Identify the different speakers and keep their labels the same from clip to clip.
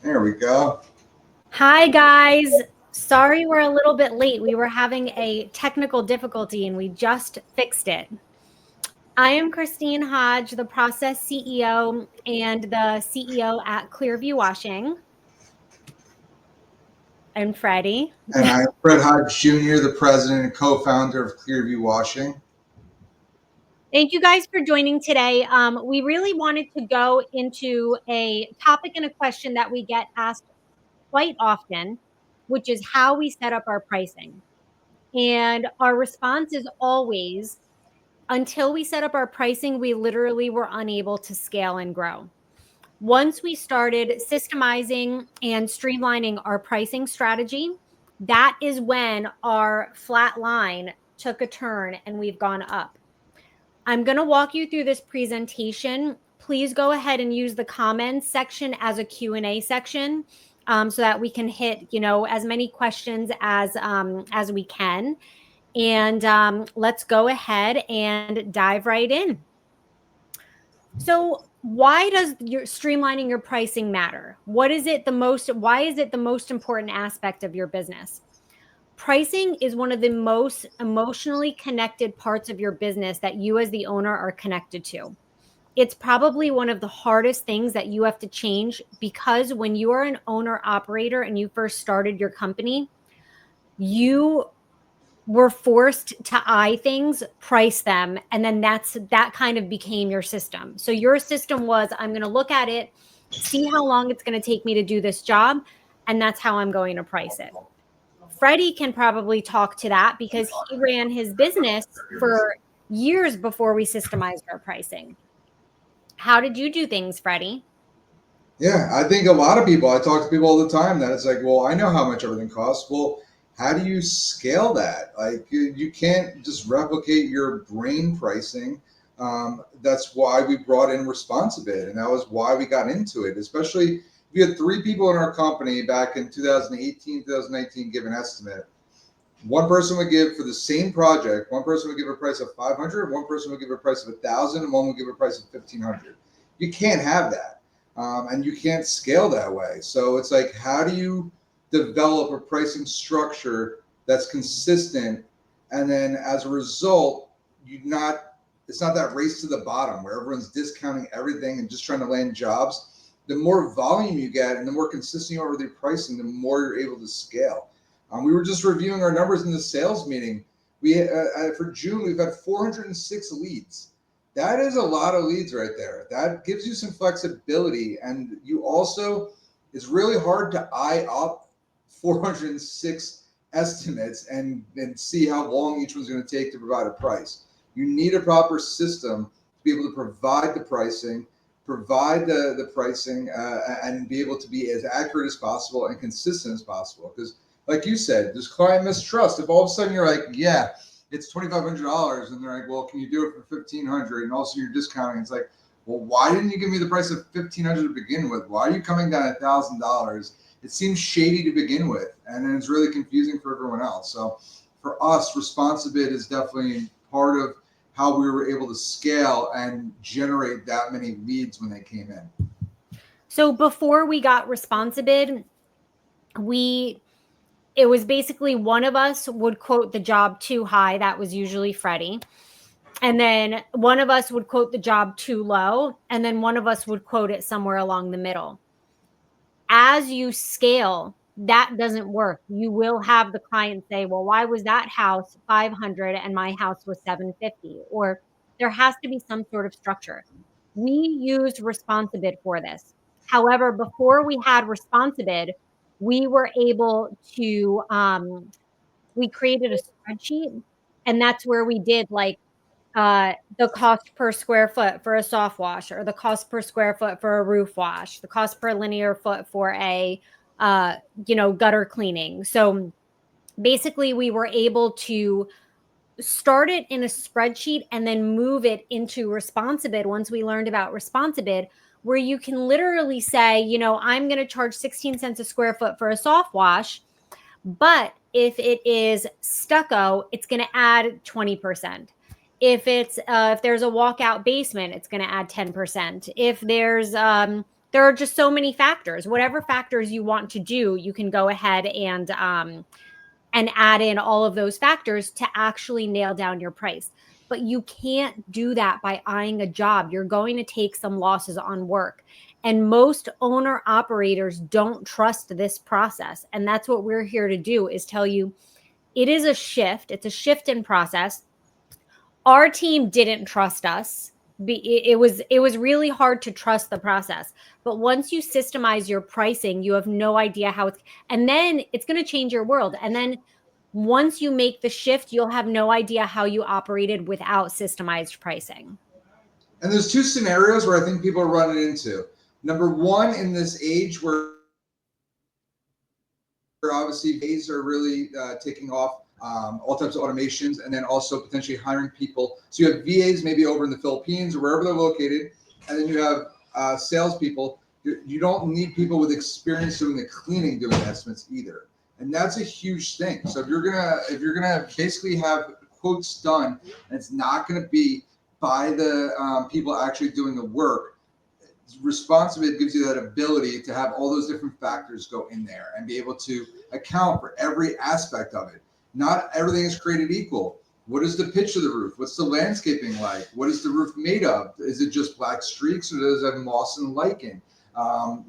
Speaker 1: There we go.
Speaker 2: Hi, guys. Sorry we're a little bit late. We were having a technical difficulty and we just fixed it. I am Christine Hodge, the process CEO and the CEO at Clearview Washing. And Freddie.
Speaker 1: And I'm Fred Hodge Jr., the president and co-founder of Clearview Washing.
Speaker 2: Thank you guys for joining today. We really wanted to go into a topic and a question that we get asked quite often, which is how we set up our pricing. And our response is always, until we set up our pricing, we literally were unable to scale and grow. Once we started systemizing and streamlining our pricing strategy, that is when our flat line took a turn and we've gone up. I'm going to walk you through this presentation. Please go ahead and use the comments section as a Q&A section so that we can hit, as many questions as we can. And let's go ahead and dive right in. So why does your streamlining your pricing matter? Why is it the most important aspect of your business? Pricing is one of the most emotionally connected parts of your business that you as the owner are connected to. It's probably one of the hardest things that you have to change because when you are an owner operator and you first started your company, you were forced to eye things, price them, and then that kind of became your system. So your system was, I'm going to look at it, see how long it's going to take me to do this job, and that's how I'm going to price it. Freddie can probably talk to that because he ran his business for years before we systemized our pricing. How did you do things, Freddie?
Speaker 1: Yeah, I think a lot of people, I talk to people all the time that it's like, well, I know how much everything costs. Well, how do you scale that? Like, you can't just replicate your brain pricing. That's why we brought in Responsibid, and that was why we got into it. Especially if you had three people in our company back in 2018, 2019 give an estimate. One person would give for the same project. One person would give a price of 500. One person would give a price of 1,000, and one would give a price of 1,500. You can't have that, and you can't scale that way. So it's like, how do you develop a pricing structure that's consistent, and then as a result, you not it's not that race to the bottom where everyone's discounting everything and just trying to land jobs. The more volume you get and the more consistent you are with your pricing, the more you're able to scale. We were just reviewing our numbers in the sales meeting. We for June we've had 406 leads. That is a lot of leads right there. That gives you some flexibility, and you also, it's really hard to eye up 406 estimates and see how long each one's going to take to provide a price. You need a proper system to be able to provide the pricing, and be able to be as accurate as possible and consistent as possible. Because like you said, there's client mistrust. If all of a sudden you're like, yeah, it's $2,500, and they're like, well, can you do it for 1,500? And also you're discounting. It's like, well, why didn't you give me the price of 1,500 to begin with? Why are you coming down $1,000? It seems shady to begin with, and then it's really confusing for everyone else. So for us, Responsibid is definitely part of how we were able to scale and generate that many leads when they came in.
Speaker 2: So before we got Responsibid, it was basically one of us would quote the job too high. That was usually Freddie. And then one of us would quote the job too low. And then one of us would quote it somewhere along the middle. As you scale, that doesn't work. You will have the client say, well, why was that house 500 and my house was 750? Or there has to be some sort of structure. We used Responsibid for this. However, before we had Responsibid, we were able to, we created a spreadsheet, and that's where we did like the cost per square foot for a soft wash, or the cost per square foot for a roof wash, the cost per linear foot for a, gutter cleaning. So basically we were able to start it in a spreadsheet and then move it into Responsibid once we learned about Responsibid, where you can literally say, I'm going to charge 16 cents a square foot for a soft wash, but if it is stucco, it's going to add 20%. If there's a walkout basement, it's going to add 10%. If there's there are just so many factors. Whatever factors you want to do, you can go ahead and add in all of those factors to actually nail down your price. But you can't do that by eyeing a job. You're going to take some losses on work. And most owner operators don't trust this process. And that's what we're here to do, is tell you it is a shift. It's a shift in process. Our team didn't trust us. It was really hard to trust the process. But once you systemize your pricing, you have no idea how and then it's going to change your world. And then once you make the shift, you'll have no idea how you operated without systemized pricing.
Speaker 1: And there's two scenarios where I think people are running into. Number one, in this age where obviously VAs are really taking off, all types of automations, and then also potentially hiring people. So you have VAs maybe over in the Philippines or wherever they're located, and then you have salespeople. You don't need people with experience doing the cleaning, doing estimates either, and that's a huge thing. So if you're gonna basically have quotes done, and it's not gonna be by the people actually doing the work, responsibility gives you that ability to have all those different factors go in there and be able to account for every aspect of it. Not everything is created equal. What is the pitch of the roof? What's the landscaping like? What is the roof made of? Is it just black streaks or does it have moss and lichen?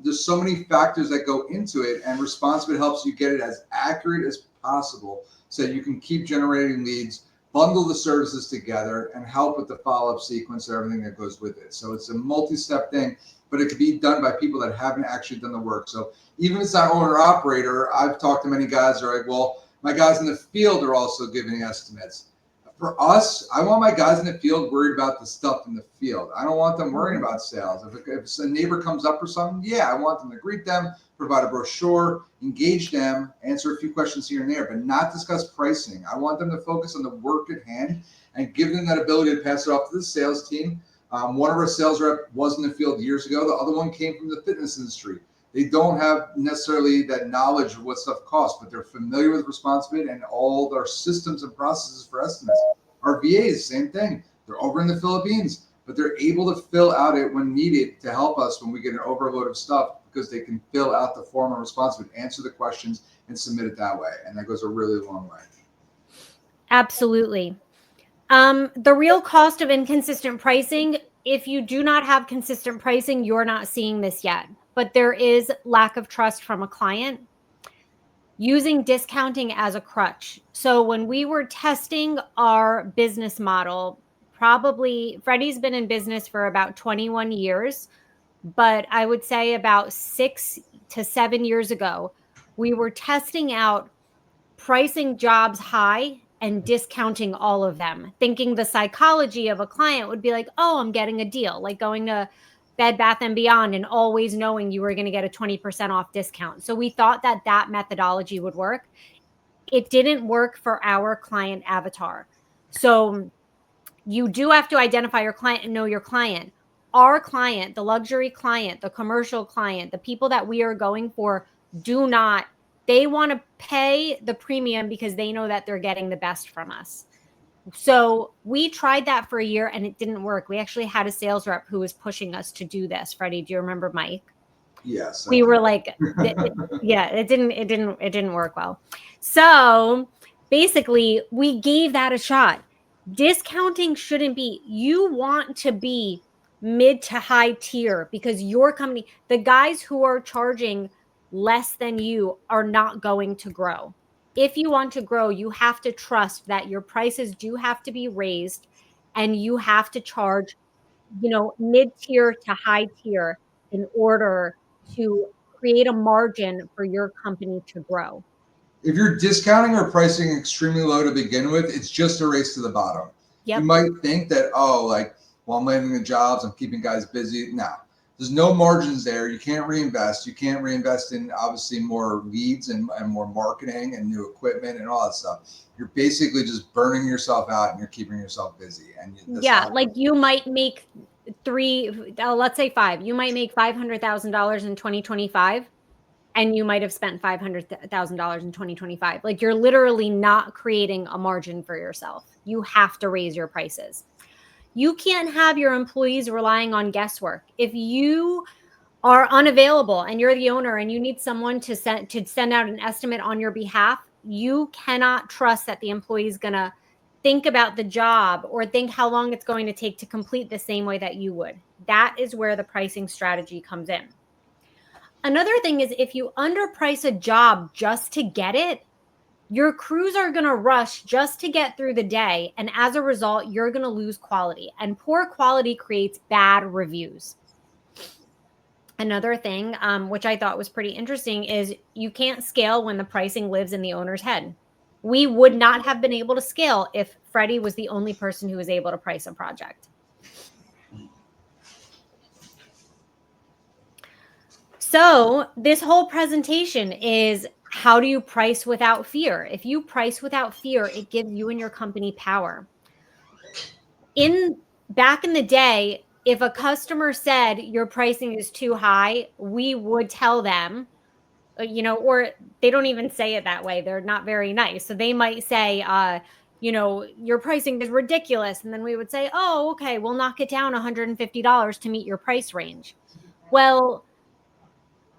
Speaker 1: There's so many factors that go into it, and responsibility helps you get it as accurate as possible so you can keep generating leads, bundle the services together, and help with the follow-up sequence and everything that goes with it. So it's a multi-step thing, but it can be done by people that haven't actually done the work. So even if it's not owner operator, I've talked to many guys that are like, well, my guys in the field are also giving estimates. For us, I want my guys in the field worried about the stuff in the field. I don't want them worrying about sales. If a neighbor comes up for something, yeah, I want them to greet them, provide a brochure, engage them, answer a few questions here and there, but not discuss pricing. I want them to focus on the work at hand and give them that ability to pass it off to the sales team. One of our sales rep was in the field years ago. The other one came from the fitness industry. They don't have necessarily that knowledge of what stuff costs, but they're familiar with responsibility and all their systems and processes for estimates. Our VAs, same thing. They're over in the Philippines, but they're able to fill out it when needed to help us when we get an overload of stuff, because they can fill out the form of responsibility, answer the questions, and submit it that way. And that goes a really long way.
Speaker 2: Absolutely. The real cost of inconsistent pricing, if you do not have consistent pricing, you're not seeing this yet, but there is lack of trust from a client. Using discounting as a crutch. So when we were testing our business model, probably Freddie's been in business for about 21 years, but I would say about 6 to 7 years ago, we were testing out pricing jobs high and discounting all of them, thinking the psychology of a client would be like, oh, I'm getting a deal, like going to Bed Bath and Beyond and always knowing you were going to get a 20% off discount. So we thought that that methodology would work. It didn't work for our client avatar. So you do have to identify your client and know your client. Our client, the luxury client, the commercial client, the people that we are going for do not, they want to pay the premium because they know that they're getting the best from us. So we tried that for a year and it didn't work. We actually had a sales rep who was pushing us to do this. Freddie, do you remember Mike?
Speaker 1: Yes.
Speaker 2: We were like, yeah, it didn't work well. So basically we gave that a shot. Discounting shouldn't be, you want to be mid to high tier because your company, the guys who are charging less than you are not going to grow. If you want to grow, you have to trust that your prices do have to be raised and you have to charge, mid tier to high tier in order to create a margin for your company to grow.
Speaker 1: If you're discounting or pricing extremely low to begin with, it's just a race to the bottom.
Speaker 2: Yep.
Speaker 1: You might think that, well, I'm landing the jobs, I'm keeping guys busy. No, there's no margins there. You can't reinvest. You can't reinvest in obviously more leads and more marketing and new equipment and all that stuff. You're basically just burning yourself out and you're keeping yourself busy. And
Speaker 2: yeah, like you might make let's say five. You might make $500,000 in 2025. And you might have spent $500,000 in 2025. Like you're literally not creating a margin for yourself. You have to raise your prices. You can't have your employees relying on guesswork. If you are unavailable and you're the owner and you need someone to send out an estimate on your behalf, you cannot trust that the employee is going to think about the job or think how long it's going to take to complete the same way that you would. That is where the pricing strategy comes in. Another thing is if you underprice a job just to get it, your crews are going to rush just to get through the day. And as a result, you're going to lose quality. And poor quality creates bad reviews. Another thing, which I thought was pretty interesting, is you can't scale when the pricing lives in the owner's head. We would not have been able to scale if Freddie was the only person who was able to price a project. So this whole presentation is how do you price without fear? If you price without fear, it gives you and your company power. Back in the day, if a customer said your pricing is too high, we would tell them, or they don't even say it that way. They're not very nice. So they might say, your pricing is ridiculous. And then we would say, oh, okay, we'll knock it down $150 to meet your price range. Well,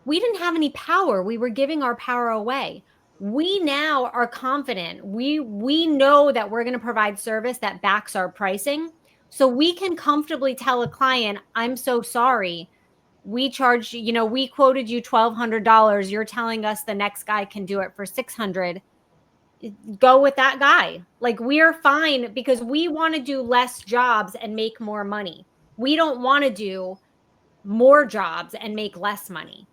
Speaker 2: we didn't have any power. We were giving our power away. We now are confident. We know that we're going to provide service that backs our pricing. So we can comfortably tell a client, I'm so sorry. We charged, we quoted you $1,200. You're telling us the next guy can do it for $600. Go with that guy. Like, we're fine because we want to do less jobs and make more money. We don't want to do more jobs and make less money.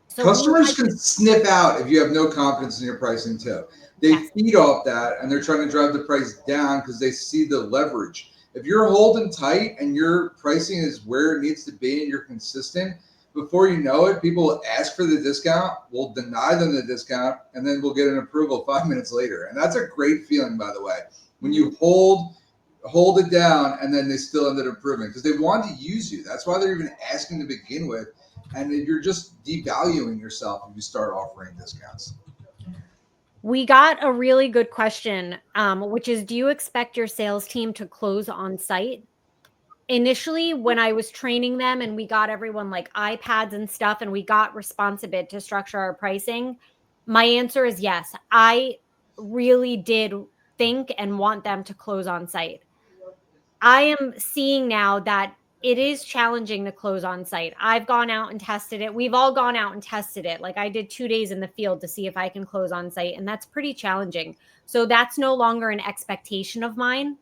Speaker 2: So
Speaker 1: Customers can sniff out if you have no confidence in your pricing too. They feed off that and they're trying to drive the price down because they see the leverage. If you're holding tight and your pricing is where it needs to be and you're consistent, before you know it, people will ask for the discount, we'll deny them the discount, and then we'll get an approval 5 minutes later. And that's a great feeling, by the way, when you hold it down and then they still end up improving because they want to use you. That's why they're even asking to begin with. And you're just devaluing yourself if you start offering discounts.
Speaker 2: We got a really good question, which is, do you expect your sales team to close on site? Initially, when I was training them and we got everyone like iPads and stuff and we got Responsibid to structure our pricing, my answer is yes. I really did think and want them to close on site. I am seeing now that it is challenging to close on site. I've gone out and tested it. We've all gone out and tested it. Like, I did 2 days in the field to see if I can close on site, and that's pretty challenging. So that's no longer an expectation of mine.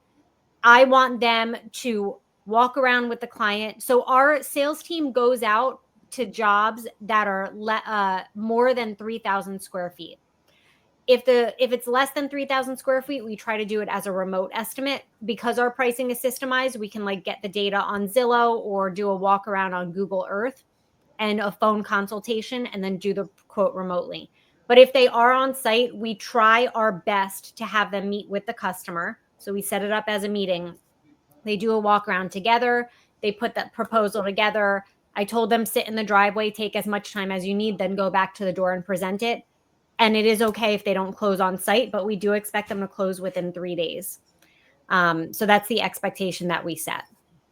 Speaker 2: I want them to walk around with the client. So our sales team goes out to jobs that are more than 3,000 square feet. If it's less than 3,000 square feet, we try to do it as a remote estimate. Because our pricing is systemized, we can like get the data on Zillow or do a walk around on Google Earth and a phone consultation and then do the quote remotely. But if they are on site, we try our best to have them meet with the customer. So we set it up as a meeting. They do a walk around together. They put that proposal together. I told them, sit in the driveway, take as much time as you need, then go back to the door and present it. And it is okay if they don't close on site, but we do expect them to close within 3 days. So that's the expectation that we set.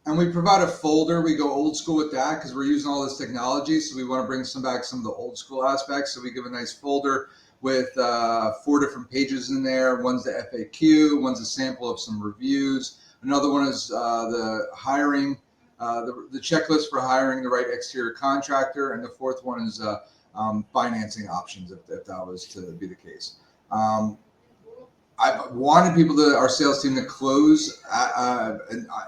Speaker 1: And we provide a folder. We go old school with that because we're using all this technology. So we want to bring back some of the old school aspects. So we give a nice folder with 4 different pages in there. One's the FAQ, one's a sample of some reviews. Another one is the hiring, the checklist for hiring the right exterior contractor. And the fourth one is financing options if that was to be the case. I wanted our sales team to close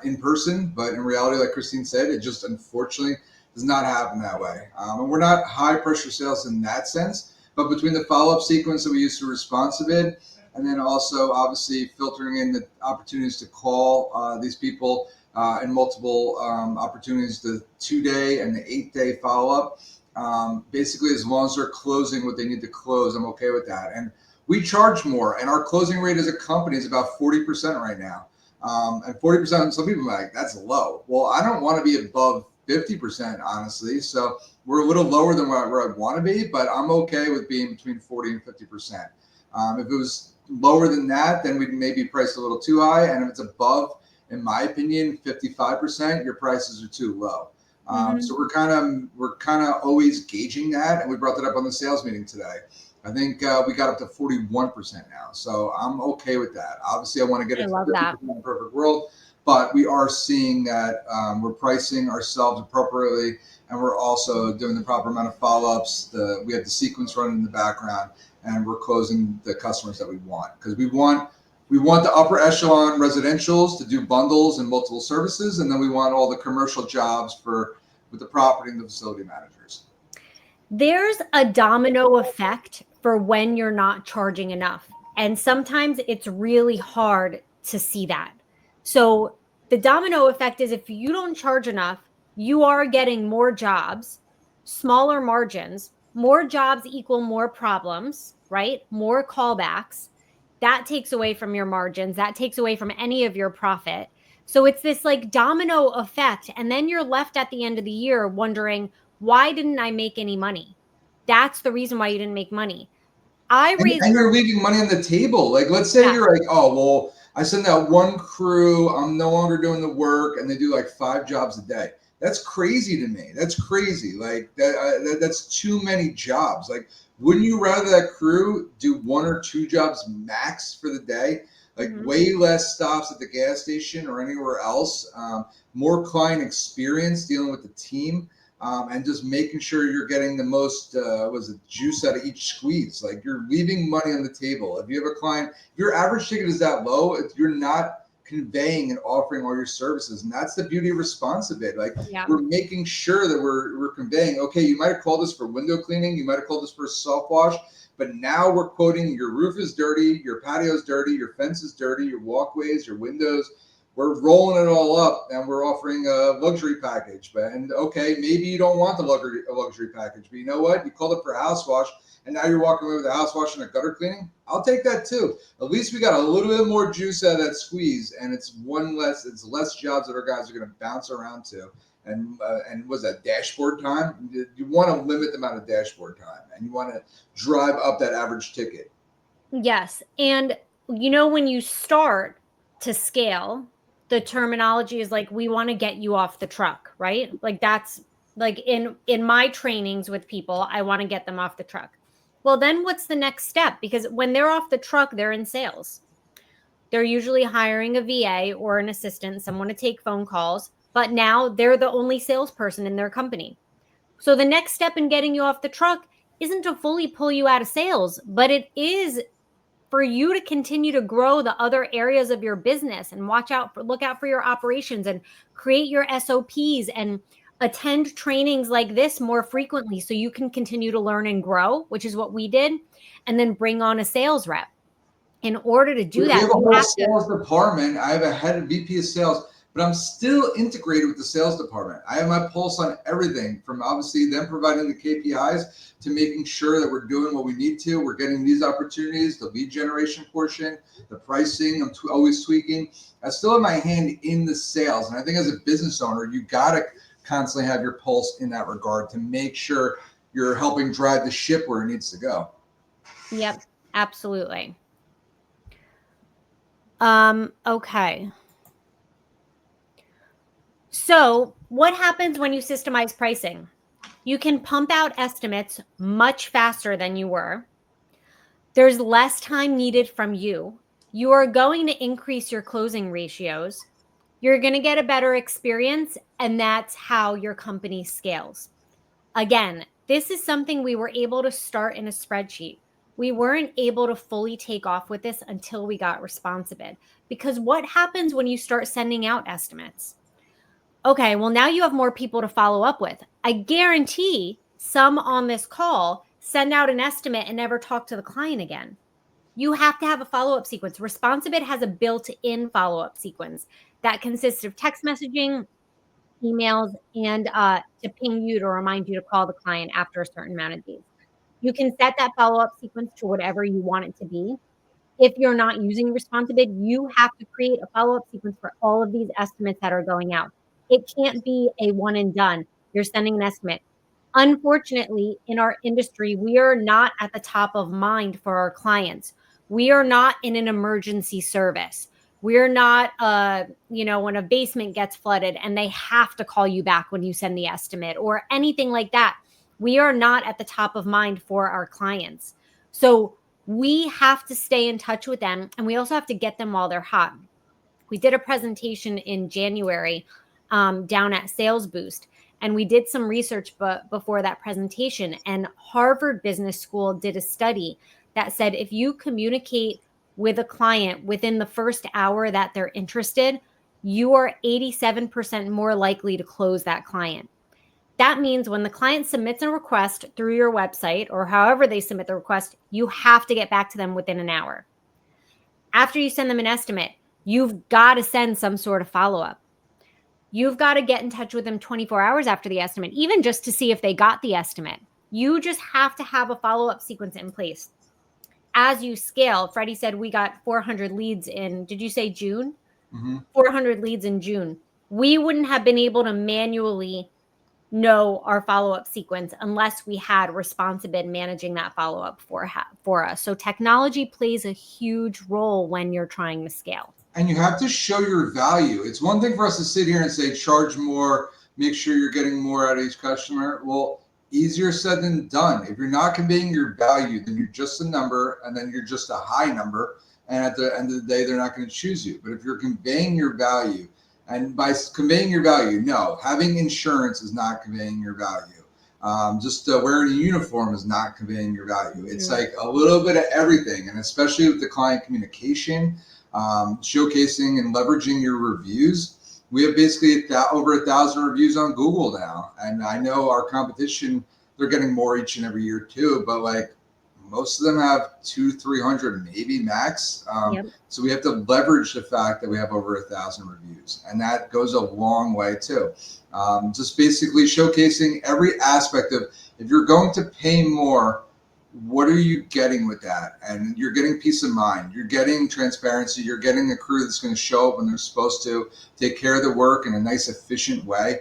Speaker 1: in person, but in reality, like Christine said, it just unfortunately does not happen that way. And we're not high pressure sales in that sense, but between the follow-up sequence that we use to Responsibid, and then also obviously filtering in the opportunities to call these people in multiple opportunities, the 2-day and the 8-day follow-up. Basically, as long as they're closing what they need to close, I'm okay with that. And we charge more, and our closing rate as a company is about 40% right now. And 40%, some people are like, that's low. Well, I don't want to be above 50%, honestly. So we're a little lower than where I want to be, but I'm okay with being between 40 and 50%. If it was lower than that, then we'd maybe price a little too high. And if it's above, in my opinion, 55%, your prices are too low. So we're kind of always gauging that, and we brought that up on the sales meeting today. I think we got up to 41% now, so I'm okay with that. Obviously, I want to get
Speaker 2: I
Speaker 1: it to
Speaker 2: love
Speaker 1: 50%
Speaker 2: that.
Speaker 1: in the perfect world, but we are seeing that we're pricing ourselves appropriately, and we're also doing the proper amount of follow-ups. We have the sequence running in the background, and we're closing the customers that we want, because we want the upper echelon residentials to do bundles and multiple services, and then we want all the commercial jobs with the property and the facility managers.
Speaker 2: There's a domino effect for when you're not charging enough. And sometimes it's really hard to see that. So the domino effect is if you don't charge enough, you are getting more jobs, smaller margins, more jobs equal more problems, right? More callbacks. That takes away from your margins. That takes away from any of your profit. So it's this like domino effect. And then you're left at the end of the year wondering, why didn't I make any money? That's the reason why you didn't make money. I raised,
Speaker 1: And you're leaving money on the table. Like, let's say
Speaker 2: yeah,
Speaker 1: you're like, oh, well, I send out one crew, I'm no longer doing the work, and they do like 5 jobs a day. That's crazy to me. That's crazy. Like that's too many jobs. Like, wouldn't you rather that crew do 1 or 2 jobs max for the day? Like
Speaker 2: mhm.
Speaker 1: way less stops at the gas station or anywhere else. More client experience dealing with the team. And just making sure you're getting the most juice out of each squeeze. Like, you're leaving money on the table. If you have a client, if your average ticket is that low, if you're not conveying and offering all your services, and that's the beauty of Responsive. Like,
Speaker 2: Yeah.
Speaker 1: we're making sure that we're conveying. Okay, you might have called us for window cleaning, you might have called us for a soft wash, but now we're quoting your roof is dirty, your patio is dirty, your fence is dirty, your walkways, your windows. We're rolling it all up, and we're offering a luxury package. And okay, maybe you don't want the luxury package, but you know what? You called it for a house wash, and now you're walking away with a house wash and a gutter cleaning. I'll take that too. At least we got a little bit more juice out of that squeeze, and it's less jobs that our guys are going to bounce around to. And was that dashboard time? You want to limit the amount of dashboard time, and you want to drive up that average ticket.
Speaker 2: Yes. And when you start to scale, the terminology is like, we want to get you off the truck, right? Like that's like in my trainings with people, I want to get them off the truck. Well, then what's the next step? Because when they're off the truck, they're in sales. They're usually hiring a VA or an assistant, someone to take phone calls, but now they're the only salesperson in their company. So the next step in getting you off the truck isn't to fully pull you out of sales, but it is for you to continue to grow the other areas of your business and look out for your operations and create your SOPs and attend trainings like this more frequently so you can continue to learn and grow, which is what we did, and then bring on a sales rep. In order to do
Speaker 1: We
Speaker 2: that,
Speaker 1: have a
Speaker 2: you
Speaker 1: whole
Speaker 2: have to.
Speaker 1: sales department. I have a head of VP of sales, but I'm still integrated with the sales department. I have my pulse on everything, from obviously them providing the KPIs to making sure that we're doing what we need to. We're getting these opportunities, the lead generation portion, the pricing. I'm always tweaking. I still have my hand in the sales. And I think as a business owner, you got to constantly have your pulse in that regard to make sure you're helping drive the ship where it needs to go.
Speaker 2: Yep, absolutely. Okay. So, what happens when you systemize pricing? You can pump out estimates much faster than you were. There's less time needed from you. You are going to increase your closing ratios. You're going to get a better experience, and that's how your company scales. Again, this is something we were able to start in a spreadsheet. We weren't able to fully take off with this until we got Responsive. Because what happens when you start sending out estimates? Okay, well, now you have more people to follow up with. I guarantee some on this call send out an estimate and never talk to the client again. You have to have a follow up sequence. Responsive has a built in follow up sequence that consists of text messaging, emails, and to ping you to remind you to call the client after a certain amount of days. You can set that follow up sequence to whatever you want it to be. If you're not using Responsive, you have to create a follow up sequence for all of these estimates that are going out. It can't be a one and done. You're sending an estimate. Unfortunately, in our industry, we are not at the top of mind for our clients. We are not in an emergency service. We're not, when a basement gets flooded and they have to call you back when you send the estimate or anything like that. We are not at the top of mind for our clients. So we have to stay in touch with them, and we also have to get them while they're hot. We did a presentation in January down at Sales Boost, and we did some research before that presentation. And Harvard Business School did a study that said if you communicate with a client within the first hour that they're interested, you are 87% more likely to close that client. That means when the client submits a request through your website or however they submit the request, you have to get back to them within an hour. After you send them an estimate, you've got to send some sort of follow up. You've got to get in touch with them 24 hours after the estimate, even just to see if they got the estimate. You just have to have a follow up sequence in place. As you scale, Freddie said we got 400 leads in, did you say June?
Speaker 1: Mm-hmm.
Speaker 2: 400 leads in June. We wouldn't have been able to manually know our follow-up sequence unless we had Responsibid managing that follow-up for us. So technology plays a huge role when you're trying to scale.
Speaker 1: And you have to show your value. It's one thing for us to sit here and say, charge more, make sure you're getting more out of each customer. Well, easier said than done. If you're not conveying your value, then you're just a number, and then you're just a high number. And at the end of the day, they're not going to choose you. But if you're conveying your value, and by conveying your value, no, having insurance is not conveying your value. Just wearing a uniform is not conveying your value. It's like a little bit of everything, and especially with the client communication, showcasing and leveraging your reviews. We have basically over 1,000 reviews on Google now, and I know our competition, they're getting more each and every year too, but like most of them have 200-300 maybe max. So we have to leverage the fact that we have over 1,000 reviews, and that goes a long way too. Just basically showcasing every aspect of, if you're going to pay more, what are you getting with that? And you're getting peace of mind. You're getting transparency. You're getting a crew that's going to show up when they're supposed to, take care of the work in a nice, efficient way.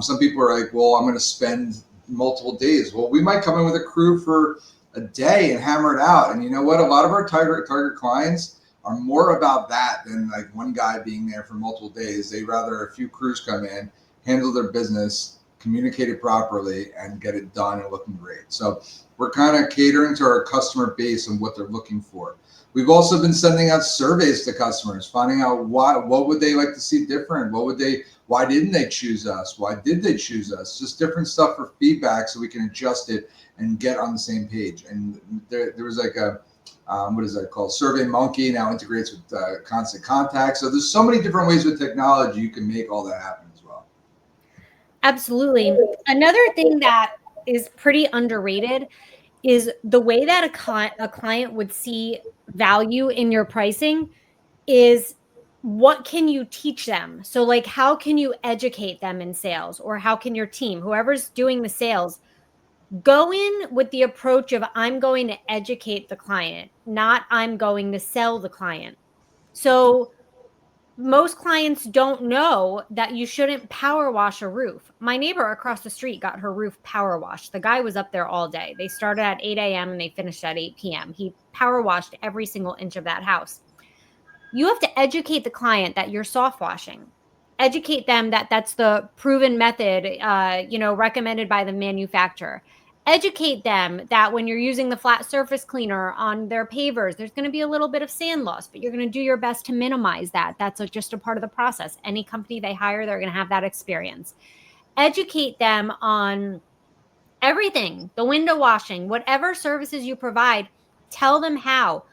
Speaker 1: Some people are like, well, I'm going to spend multiple days. Well, we might come in with a crew for a day and hammer it out. And you know what? A lot of our target clients are more about that than like one guy being there for multiple days. They'd rather a few crews come in, handle their business, communicate it properly, and get it done and looking great. So we're kind of catering to our customer base and what they're looking for. We've also been sending out surveys to customers, finding out what would they like to see different? Why didn't they choose us? Why did they choose us? Just different stuff for feedback so we can adjust it and get on the same page. And there was like a, what is that called? Survey Monkey now integrates with Constant Contact. So there's so many different ways with technology you can make all that happen as well.
Speaker 2: Absolutely. Another thing that is pretty underrated is the way that a client would see value in your pricing is what can you teach them? So like how can you educate them in sales, or how can your team, whoever's doing the sales, go in with the approach of I'm going to educate the client, not I'm going to sell the client. So most clients don't know that you shouldn't power wash a roof. My neighbor across the street got her roof power washed. The guy was up there all day. They started at 8 a.m. and they finished at 8 p.m. He power washed every single inch of that house. You have to educate the client that you're soft washing. Educate them that that's the proven method, recommended by the manufacturer. Educate them that when you're using the flat surface cleaner on their pavers, there's going to be a little bit of sand loss, but you're going to do your best to minimize that. That's just a part of the process. Any company they hire, they're going to have that experience. Educate them on everything, the window washing, whatever services you provide, tell them how.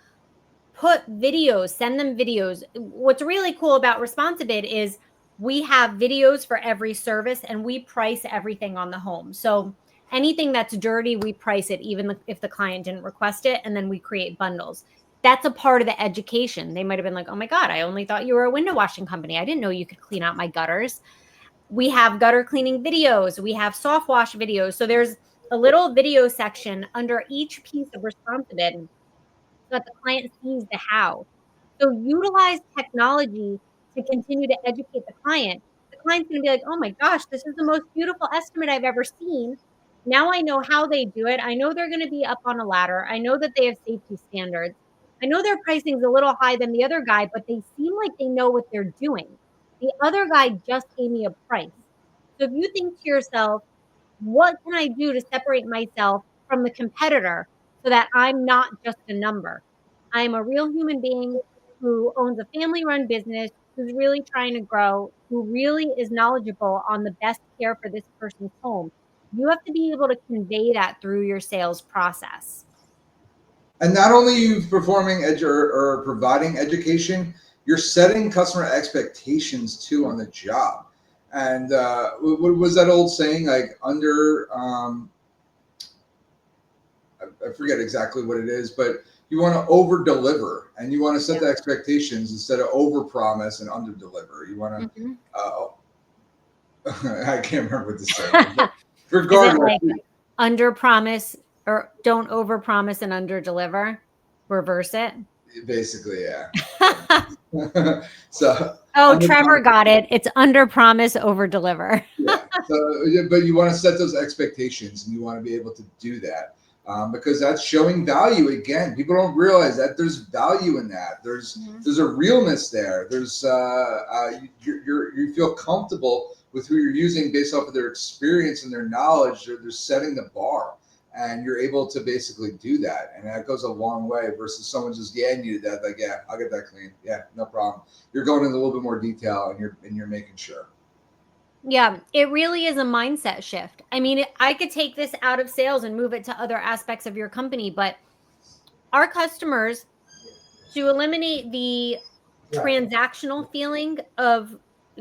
Speaker 2: Put videos, send them videos. What's really cool about Responsibid is we have videos for every service, and we price everything on the home. So anything that's dirty, we price it, even if the client didn't request it, and then we create bundles. That's a part of the education. They might have been like, oh my God, I only thought you were a window washing company. I didn't know you could clean out my gutters. We have gutter cleaning videos. We have soft wash videos. So there's a little video section under each piece of Responsibid so that the client sees the how. So utilize technology to continue to educate the client. The client's going to be like, oh my gosh, this is the most beautiful estimate I've ever seen. Now I know how they do it. I know they're going to be up on a ladder. I know that they have safety standards. I know their pricing's a little high than the other guy, but they seem like they know what they're doing. The other guy just gave me a price. So if you think to yourself, what can I do to separate myself from the competitor so that I'm not just a number? I'm a real human being who owns a family run business, who's really trying to grow, who really is knowledgeable on the best care for this person's home. You have to be able to convey that through your sales process.
Speaker 1: And not only you performing or providing education, you're setting customer expectations too on the job. And what was that old saying? Like I forget exactly what it is, but you want to over deliver and you want to set the expectations instead of over promise and under deliver. You want to, I can't remember what the saying is, but regardless,
Speaker 2: is it like under promise or don't over promise and under deliver? Reverse it.
Speaker 1: basically, yeah. So,
Speaker 2: Trevor got it. It's under promise, over deliver.
Speaker 1: Yeah. So, but you want to set those expectations, and you want to be able to do that because that's showing value. Again, people don't realize that there's value in that. There's a realness there. There's you feel comfortable with who you're using based off of their experience and their knowledge. They're setting the bar, and you're able to basically do that, and that goes a long way versus someone just needed that. Like, yeah, I'll get that clean. Yeah, no problem. You're going into a little bit more detail, and you're making sure.
Speaker 2: Yeah, it really is a mindset shift. I mean, I could take this out of sales and move it to other aspects of your company, but our customers, to eliminate the transactional feeling of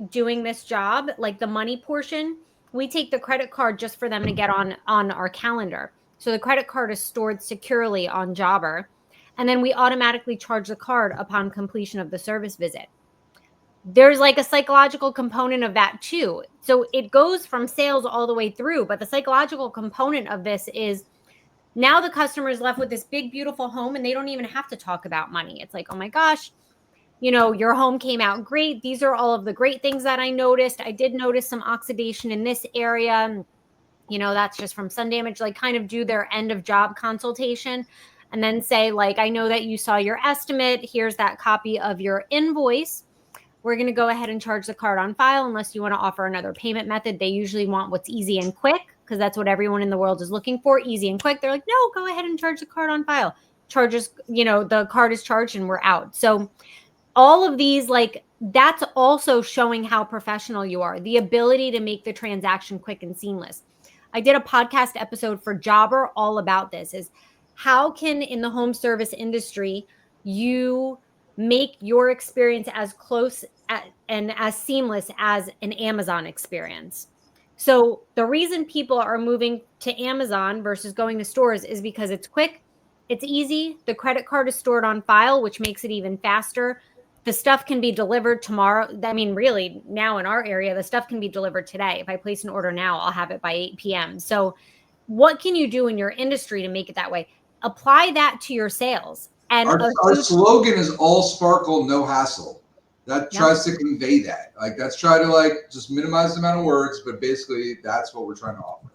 Speaker 2: doing this job, like the money portion, we take the credit card just for them to get on our calendar. So the credit card is stored securely on Jobber, and then we automatically charge the card upon completion of the service visit. There's like a psychological component of that too. So it goes from sales all the way through, but the psychological component of this is now the customer is left with this big, beautiful home and they don't even have to talk about money. It's like, oh my gosh, your home came out great. These are all of the great things that I noticed. I did notice some oxidation in this area. That's just from sun damage, like kind of do their end of job consultation and then say, like, I know that you saw your estimate. Here's that copy of your invoice. We're going to go ahead and charge the card on file unless you want to offer another payment method. They usually want what's easy and quick because that's what everyone in the world is looking for, easy and quick. They're like, no, go ahead and charge the card on file. Charges, the card is charged and we're out. So all of these, like, that's also showing how professional you are, the ability to make the transaction quick and seamless. I did a podcast episode for Jobber all about this, is how can in the home service industry you make your experience as close and as seamless as an Amazon experience. So the reason people are moving to Amazon versus going to stores is because it's quick, it's easy, the credit card is stored on file, which makes it even faster. The stuff can be delivered tomorrow. I mean, really, now in our area, the stuff can be delivered today. If I place an order now, I'll have it by 8 p.m. So what can you do in your industry to make it that way? Apply that to your sales. And
Speaker 1: our slogan is all sparkle, no hassle. That tries to convey that. Like, let's try to like just minimize the amount of words, but basically that's what we're trying to offer.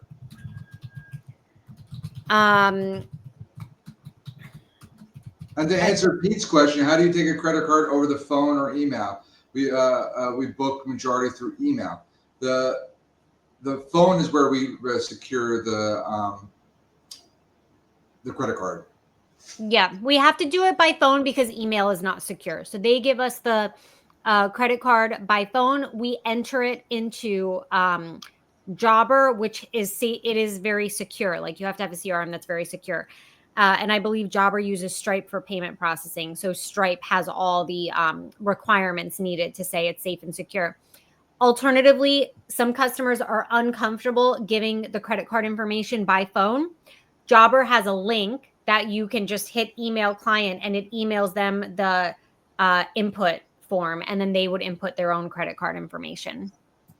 Speaker 1: And to answer Pete's question, how do you take a credit card over the phone or email? We book majority through email. The phone is where we secure the credit card.
Speaker 2: Yeah, we have to do it by phone because email is not secure. So they give us the credit card by phone. We enter it into Jobber, which is very secure. Like, you have to have a CRM that's very secure. And I believe Jobber uses Stripe for payment processing. So Stripe has all the requirements needed to say it's safe and secure. Alternatively, some customers are uncomfortable giving the credit card information by phone. Jobber has a link that you can just hit email client and it emails them the input form, and then they would input their own credit card information.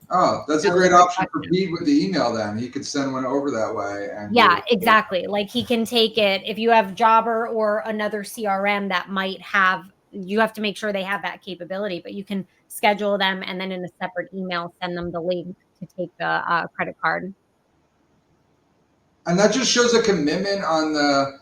Speaker 1: Oh, that's a great option for Pete with the email then. He could send one over that way. And
Speaker 2: yeah, exactly. Like, he can take it. If you have Jobber or another CRM that might have, you have to make sure they have that capability, but you can schedule them and then in a separate email, send them the link to take the credit card.
Speaker 1: And that just shows a commitment on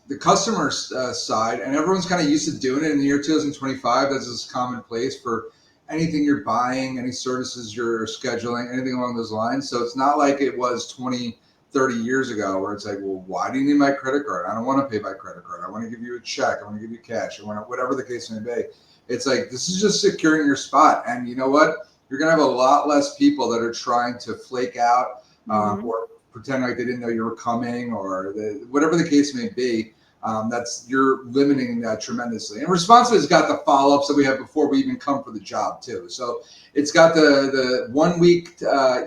Speaker 1: the customer side, and everyone's kind of used to doing it in the year 2025. That's just commonplace for anything you're buying, any services you're scheduling, anything along those lines. So it's not like it was 20, 30 years ago where it's like, well, why do you need my credit card? I don't want to pay by credit card. I want to give you a check. I want to give you cash. I want to, whatever the case may be. It's like, this is just securing your spot. And you know what? You're going to have a lot less people that are trying to flake out or pretend like they didn't know you were coming, or whatever the case may be. You're limiting that tremendously. And Responsive's got the follow-ups that we have before we even come for the job too. So it's got the 1 week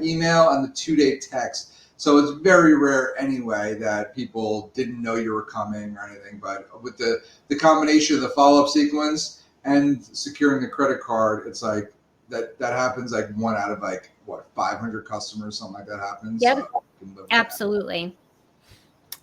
Speaker 1: email and the 2-day text. So it's very rare anyway that people didn't know you were coming or anything. But with the combination of the follow-up sequence and securing the credit card, it's like that happens like 1 out of like what, 500 customers, something like that happens.
Speaker 2: Yep. Absolutely.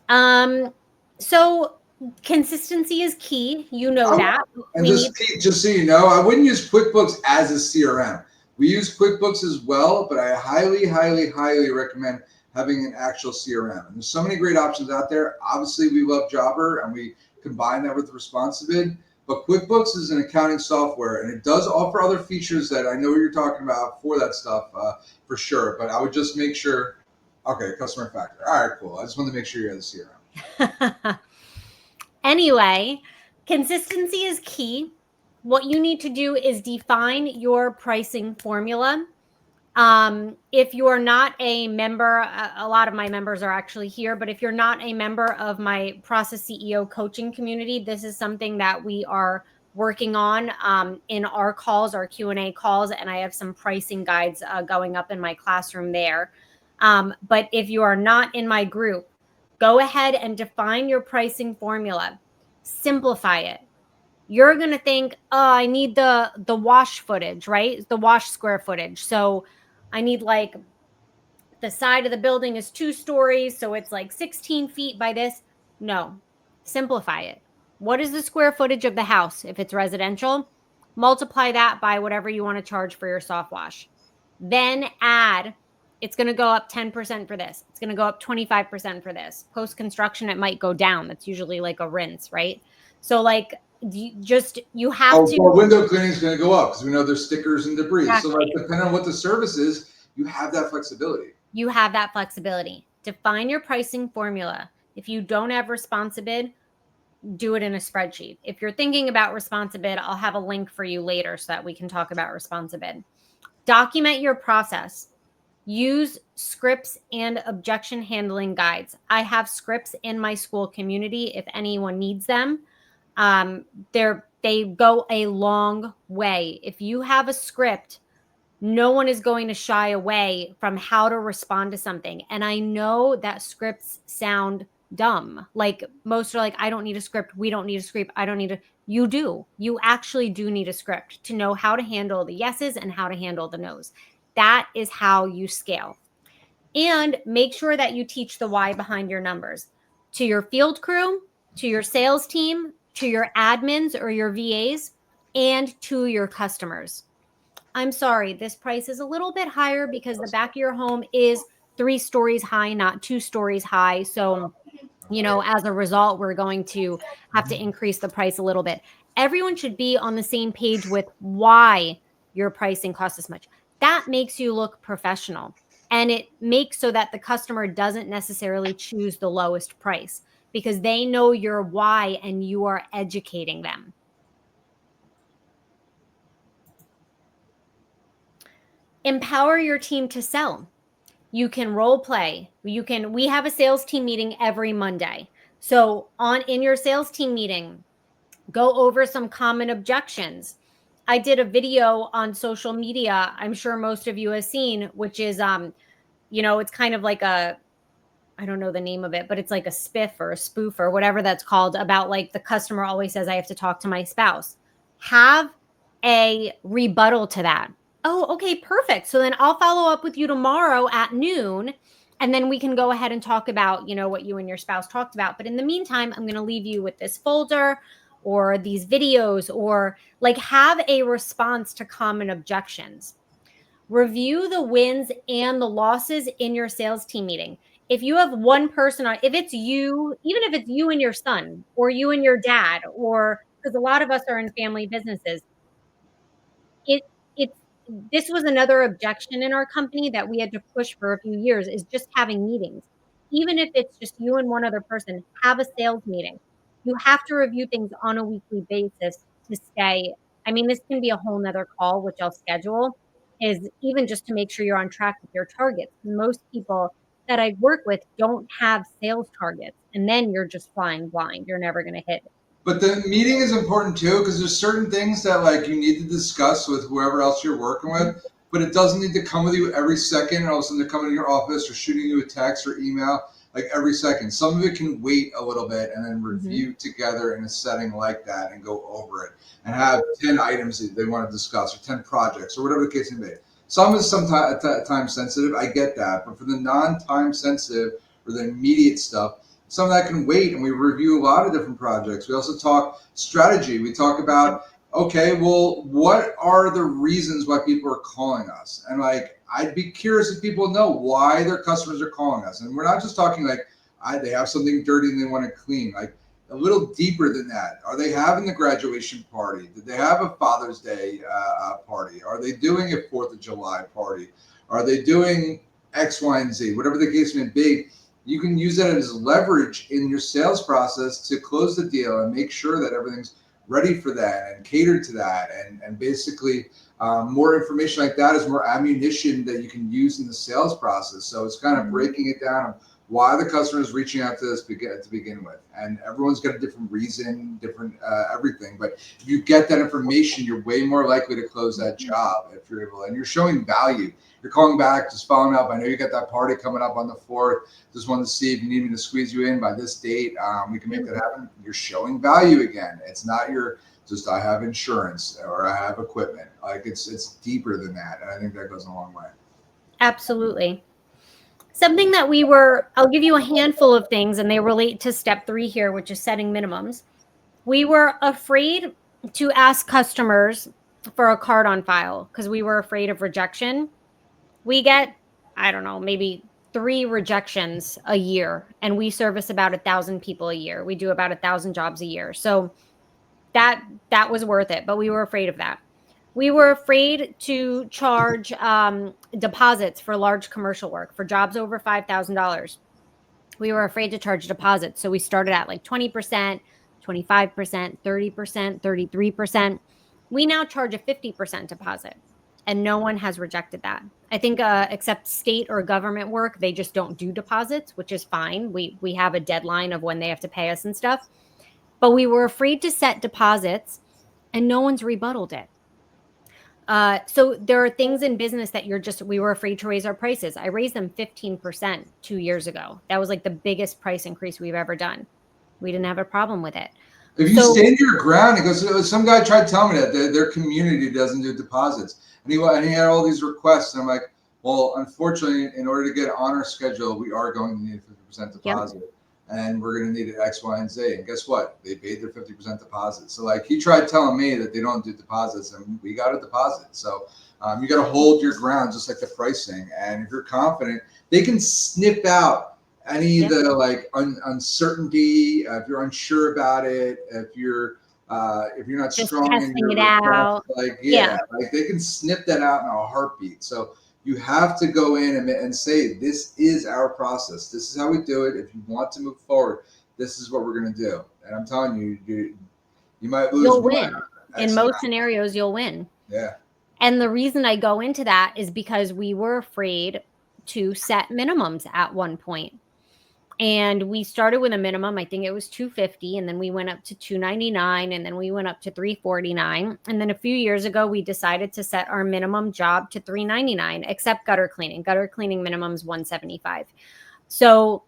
Speaker 2: So consistency is key. You know that.
Speaker 1: And just so you know, I wouldn't use QuickBooks as a CRM. We use QuickBooks as well, but I highly, highly, highly recommend having an actual CRM. And there's so many great options out there. Obviously, we love Jobber, and we combine that with Responsibid. But QuickBooks is an accounting software, and it does offer other features that I know what you're talking about for that stuff, for sure. But I would just make sure, okay, customer factor. All right, cool. I just wanted to make sure you had the CRM.
Speaker 2: Anyway, consistency is key. What you need to do is define your pricing formula. If you're not a member, a lot of my members are actually here, but if you're not a member of my Process CEO coaching community, this is something that we are working on in our calls, our Q&A calls, and I have some pricing guides going up in my classroom there. But if you are not in my group, go ahead and define your pricing formula. Simplify it. You're going to think, oh, I need the wash footage, right? The wash square footage. So I need like the side of the building is 2 stories. So it's like 16 feet by this. No, simplify it. What is the square footage of the house? If it's residential, multiply that by whatever you want to charge for your soft wash. Then add, it's going to go up 10% for this. It's going to go up 25% for this. Post-construction, it might go down. That's usually like a rinse, right? So like you have to.
Speaker 1: Well, window cleaning is going to go up because we know there's stickers and debris.
Speaker 2: Exactly.
Speaker 1: So like, depending on what the service is, you have that flexibility.
Speaker 2: You have that flexibility. Define your pricing formula. If you don't have Responsibid, do it in a spreadsheet. If you're thinking about Responsibid, I'll have a link for you later so that we can talk about Responsibid. Document your process. Use scripts and objection handling guides. I have scripts in my school community if anyone needs them. They go a long way. If you have a script, no one is going to shy away from how to respond to something. And I know that scripts sound dumb. Like most are like, I don't need a script. We don't need a script. I don't need a. You do. You actually do need a script to know how to handle the yeses and how to handle the nos. That is how you scale. And make sure that you teach the why behind your numbers to your field crew, to your sales team, to your admins or your VAs, and to your customers. I'm sorry, this price is a little bit higher because the back of your home is 3 stories high, not 2 stories high. So, as a result, we're going to have to increase the price a little bit. Everyone should be on the same page with why your pricing costs this much. That makes you look professional. And it makes so that the customer doesn't necessarily choose the lowest price because they know your why and you are educating them. Empower your team to sell. You can role play. We have a sales team meeting every Monday. So in your sales team meeting, go over some common objections. I did a video on social media, I'm sure most of you have seen, which is, it's kind of like I don't know the name of it, but it's like a spiff or a spoof or whatever that's called about like the customer always says, I have to talk to my spouse. Have a rebuttal to that. Oh, okay, perfect. So then I'll follow up with you tomorrow at noon. And then we can go ahead and talk about, what you and your spouse talked about. But in the meantime, I'm going to leave you with this folder or these videos or like have a response to common objections. Review the wins and the losses in your sales team meeting. if you have one person on, if it's you, even if it's you and your son or you and your dad, or because a lot of us are in family businesses, it it's this was another objection in our company that we had to push for a few years, is just having meetings. Even if it's just you and one other person, have a sales meeting. You have to review things on a weekly basis to stay. I mean, this can be a whole nother call, which I'll schedule, is even just to make sure you're on track with your targets. Most people that I work with don't have sales targets, and then you're just flying blind. You're never going to hit it.
Speaker 1: But the meeting is important too, because there's certain things that like you need to discuss with whoever else you're working
Speaker 2: Mhm.
Speaker 1: with, but it doesn't need to come with you every second, and all of a sudden they're coming to your office or shooting you a text or email like every second. Some of it can wait a little bit and then
Speaker 2: Mhm.
Speaker 1: review together in a setting like that and go over it and have 10 items that they want to discuss or 10 projects or whatever the case may be. Some is sometimes time sensitive. I get that, but for the non-time sensitive or the immediate stuff, some of that can wait, and we review a lot of different projects. We also talk strategy. We talk about, okay, well, what are the reasons why people are calling us? And like, I'd be curious if people know why their customers are calling us. And we're not just talking like they have something dirty and they want to clean. Like a little deeper than that. Are they having the graduation party? Did they have a Father's Day party? Are they doing a Fourth of July party? Are they doing X, Y, and Z? Whatever the case may be, you can use that as leverage in your sales process to close the deal and make sure that everything's ready for that and catered to that. And basically, more information like that is more ammunition that you can use in the sales process. So it's kind of breaking it down of why the customer is reaching out to us to begin with. And everyone's got a different reason, different everything. But if you get that information, you're way more likely to close that job if you're able, and you're showing value. You're calling back, just following up. I know you got that party coming up on the 4th. Just wanted to see if you need me to squeeze you in by this date. We can make that happen. You're showing value again. It's not your just I have insurance or I have equipment. Like it's deeper than that, and I think that goes a long way.
Speaker 2: Absolutely. Something that I'll give you a handful of things, and they relate to step 3 here, which is setting minimums. We were afraid to ask customers for a card on file because we were afraid of rejection. We get, I don't know, maybe 3 rejections a year, and we service about 1,000 people a year. We do about 1,000 jobs a year. So that was worth it, but we were afraid of that. We were afraid to charge deposits for large commercial work for jobs over $5,000. We were afraid to charge deposits, so we started at like 20%, 25%, 30%, 33%. We now charge a 50% deposit, and no one has rejected that. I think except state or government work, they just don't do deposits, which is fine. We have a deadline of when they have to pay us and stuff. But we were afraid to set deposits, and no one's rebutted it. So there are things in business that we were afraid to raise our prices. I raised them 15% 2 years ago. That was like the biggest price increase we've ever done. We didn't have a problem with it.
Speaker 1: If you
Speaker 2: So
Speaker 1: stand your ground, it goes. Some guy tried telling me that their community doesn't do deposits, and he had all these requests, and I'm like, well, unfortunately, in order to get on our schedule, we are going to need a 50%
Speaker 2: yep.
Speaker 1: deposit, and we're going to need X, Y, and Z. And guess what? They paid their 50% deposit. So like he tried telling me that they don't do deposits, and we got a deposit. So you got to hold your ground, just like the pricing. And if you're confident, they can snip out any of
Speaker 2: Yep.
Speaker 1: the like uncertainty, if you're unsure about it, if you're not
Speaker 2: Just
Speaker 1: strong in
Speaker 2: testing
Speaker 1: your
Speaker 2: it
Speaker 1: request,
Speaker 2: out.
Speaker 1: like
Speaker 2: Yeah.
Speaker 1: like they can snip that out in a heartbeat. So you have to go in and say, this is our process. This is how we do it. If you want to move forward, this is what we're going to do. And I'm telling you, you might lose
Speaker 2: You'll
Speaker 1: one
Speaker 2: win. In
Speaker 1: X amount.
Speaker 2: most scenarios, you'll win.
Speaker 1: Yeah.
Speaker 2: And the reason I go into that is because we were afraid to set minimums at one point. And we started with a minimum, I think it was 250, and then we went up to 299, and then we went up to 349. And then a few years ago, we decided to set our minimum job to 399, except gutter cleaning. Gutter cleaning minimum is 175. So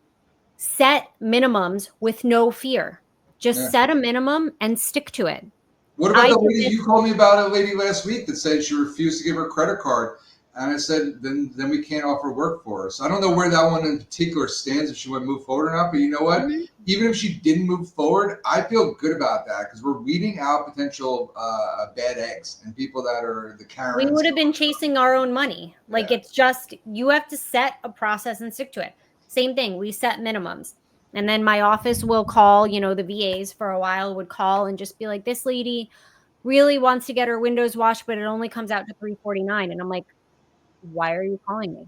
Speaker 2: set minimums with no fear. Just
Speaker 1: Yeah.
Speaker 2: set a minimum and stick to it.
Speaker 1: What about
Speaker 2: I
Speaker 1: the
Speaker 2: did
Speaker 1: lady
Speaker 2: this.
Speaker 1: you called me about? A lady last week that said she refused to give her credit card, and I said then we can't offer work for her. So I don't know where that one in particular stands, if she would move forward or not. But you know what?
Speaker 2: Mhm.
Speaker 1: Even if she didn't move forward, I feel good about that because we're weeding out potential bad eggs and people that are the
Speaker 2: We
Speaker 1: Karens.
Speaker 2: would have been chasing our own money. Like
Speaker 1: Yeah.
Speaker 2: it's just, you have to set a process and stick to it. Same thing. We set minimums. And then my office will call, the VAs for a while would call and just be like, this lady really wants to get her windows washed, but it only comes out to 349. And I'm like, why are you calling me?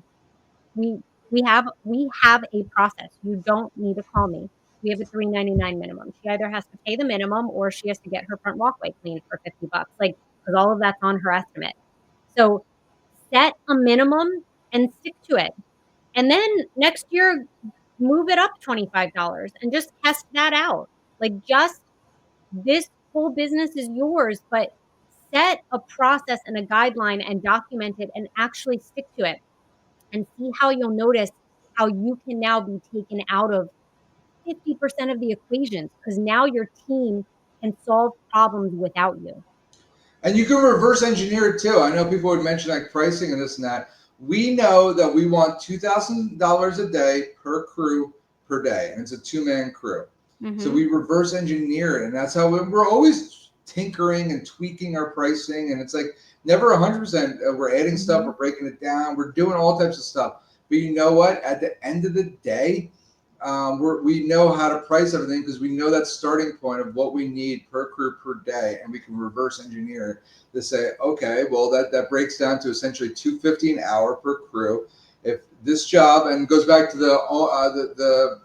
Speaker 2: We we have a process. You don't need to call me. We have a 399 minimum. She either has to pay the minimum or she has to get her front walkway cleaned for $50. Like, because all of that's on her estimate. So set a minimum and stick to it. And then next year, move it up $25 and just test that out. Like, just this whole business is yours, but set a process and a guideline and document it and actually stick to it and see how you'll notice how you can now be taken out of 50% of the equations because now your team can solve problems without you.
Speaker 1: And you can reverse engineer it too. I know people would mention like pricing and this and that. We know that we want $2,000 a day per crew per day, and it's a two-man crew. So
Speaker 2: Mm-hmm.
Speaker 1: we reverse engineer it, and that's how we're always tinkering and tweaking our pricing. And it's like never 100%. We're adding stuff,
Speaker 2: Mm-hmm.
Speaker 1: we're breaking it down, we're doing all types of stuff. But you know what? At the end of the day, we know how to price everything because we know that starting point of what we need per crew per day, and we can reverse engineer it to say, okay, well that breaks down to essentially $250 an hour per crew. If this job and goes back to the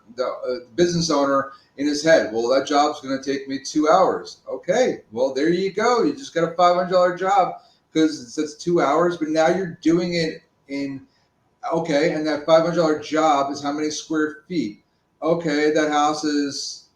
Speaker 1: business owner in his head, well that job's going to take me 2 hours. Okay, well there you go. You just got a $500 job because it says 2 hours, but now you're doing it in. Okay, and that $500 job is how many square feet? Okay, that house is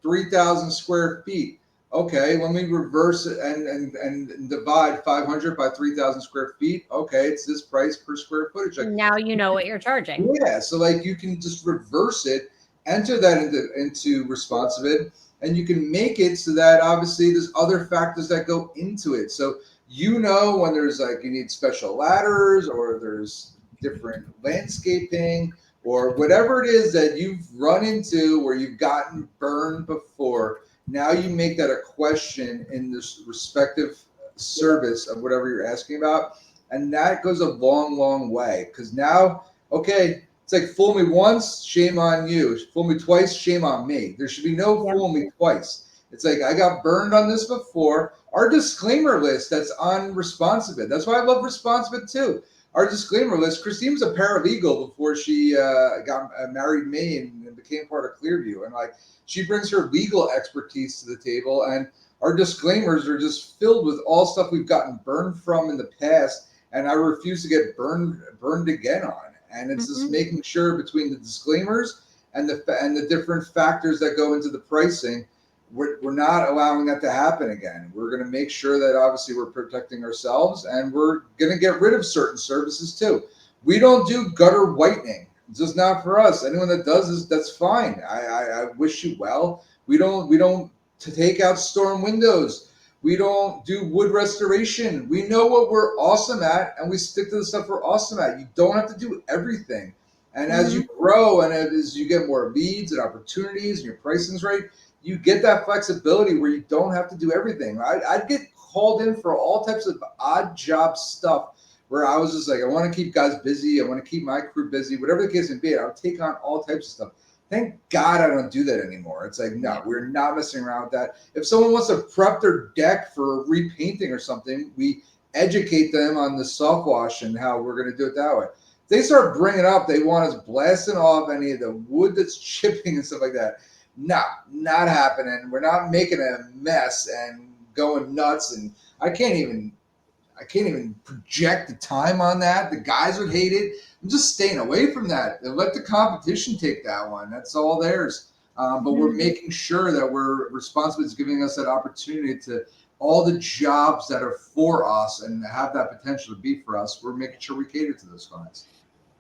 Speaker 1: 3,000 square feet. Okay, let me reverse it and divide 500 by 3,000 square feet. Okay, it's this price per square footage. Like,
Speaker 2: Now you know what you're charging.
Speaker 1: yeah, so like you can just reverse it, enter that into responsive it, and you can make it so that obviously there's other factors that go into it. So you know when there's like you need special ladders or there's different landscaping or whatever it is that you've run into where you've gotten burned before. Now you make that a question in this respective service of whatever you're asking about, and that goes a long, long way because now okay, it's like fool me once, shame on you. Fool me twice, shame on me. There should be no
Speaker 2: Yep.
Speaker 1: fool me twice. It's like I got burned on this before. Our disclaimer list that's on Responsibit. That's why I love Responsibit too. Our disclaimer list. Christine was a paralegal before she got married me and became part of Clearview, and like she brings her legal expertise to the table, and our disclaimers are just filled with all stuff we've gotten burned from in the past, and I refuse to get burned again on. And it's just
Speaker 2: Mm-hmm.
Speaker 1: making sure between the disclaimers and the different factors that go into the pricing, we're not allowing that to happen again. We're going to make sure that obviously we're protecting ourselves, and we're going to get rid of certain services too. We don't do gutter whitening. It's just not for us. Anyone that does this, that's fine. I wish you well. We don't to take out storm windows. We don't do wood restoration. We know what we're awesome at, and we stick to the stuff we're awesome at. You don't have to do everything. And as
Speaker 2: Mm-hmm.
Speaker 1: you grow and as you get more leads and opportunities and your pricing's right, you get that flexibility where you don't have to do everything. I'd get called in for all types of odd job stuff where I was just like, I want to keep guys busy. I want to keep my crew busy, whatever the case may be. I would take on all types of stuff. Thank God I don't do that anymore. It's like, no,
Speaker 2: Yeah.
Speaker 1: we're not messing around with that. If someone wants to prep their deck for repainting or something, we educate them on the soft wash and how we're going to do it that way. If they start bringing up, they want us blasting off any of the wood that's chipping and stuff like that. No, not happening. We're not making a mess and going nuts. And I can't even project the time on that. The guys would hate it. I'm just staying away from that. And let the competition take that one. That's all theirs. But we're
Speaker 2: Mm-hmm.
Speaker 1: making sure that we're responsible. It's giving us that opportunity to all the jobs that are for us and have that potential to be for us. We're making sure we cater to those clients.